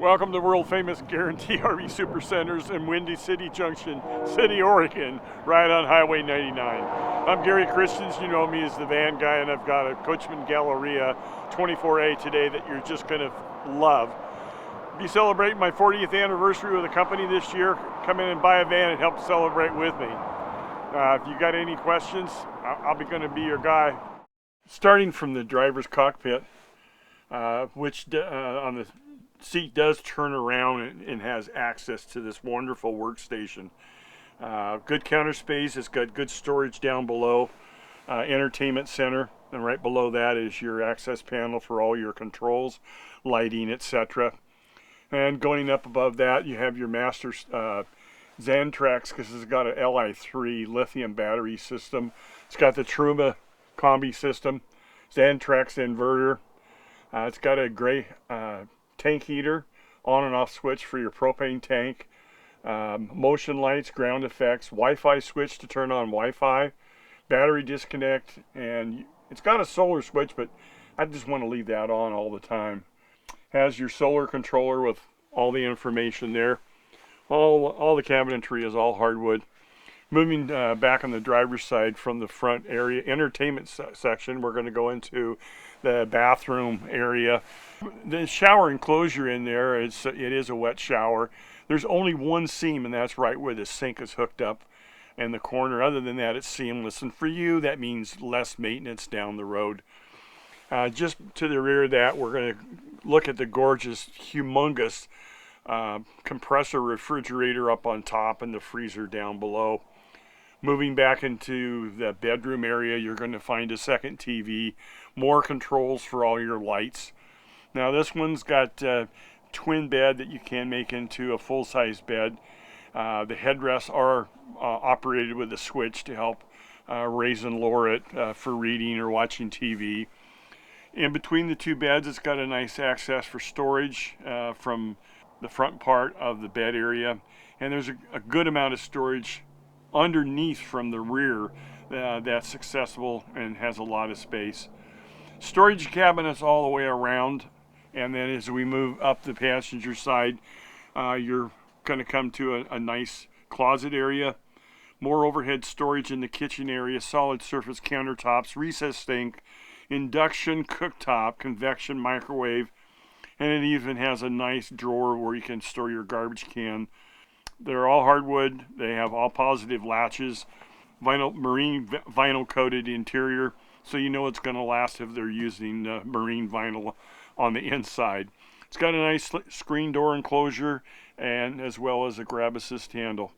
Welcome to world famous Guaranty RV Supercenters in Windy City Junction, City, Oregon, right on Highway 99. I'm Gary.Christiance, you know me as the van guy, and I've got a Coachmen Galleria 24A today that you're just going to love. Be celebrating my 40th anniversary with the company this year. Come in and buy a van and help celebrate with me. If you got any questions, I'll be going to be your guy. Starting from the driver's cockpit, which on the seat does turn around and has access to this wonderful workstation. Good counter space. It's got good storage down below. Entertainment center, and right below that is your access panel for all your controls, lighting, etc. And going up above that, you have your master Xantrax, because it's got a Li3 lithium battery system. It's got the Truma combi system, Xantrax inverter. It's got a gray tank heater, on and off switch for your propane tank, motion lights, ground effects, Wi-Fi switch to turn on Wi-Fi, battery disconnect, and it's got a solar switch, but I just want to leave that on all the time. Has your solar controller with all the information there. All the cabinetry is all hardwood. Moving back on the driver's side from the front area, entertainment section, we're going to go into the bathroom area. The shower enclosure in there, it is a wet shower. There's only one seam, and that's right where the sink is hooked up in the corner. Other than that, it's seamless. And for you, that means less maintenance down the road. Just to the rear of that, we're going to look at the gorgeous, humongous compressor refrigerator up on top and the freezer down below. Moving back into the bedroom area, you're going to find a second TV, more controls for all your lights. Now this one's got a twin bed that you can make into a full-size bed. The headrests are operated with a switch to help raise and lower it for reading or watching TV. In between the two beds, it's got a nice access for storage from the front part of the bed area, and there's a good amount of storage underneath from the rear that's accessible and has a lot of space. Storage cabinets all the way around, and then as we move up the passenger side, you're going to come to a nice closet area. More overhead storage in the kitchen area, solid surface countertops, recessed sink, induction cooktop, convection microwave, and it even has a nice drawer where you can store your garbage can. They're all hardwood. They have all positive latches, marine vinyl coated interior, so you know it's going to last if they're using marine vinyl on the inside. It's got a nice screen door enclosure, and as well as a grab assist handle.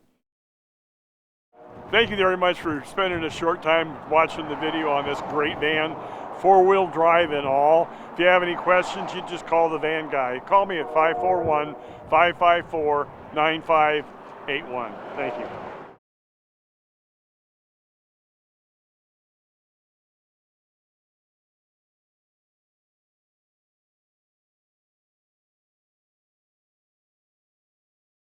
Thank you very much for spending a short time watching the video on this great van, four-wheel drive and all. If you have any questions, you just call the van guy. Call me at 541-554-9581. Thank you.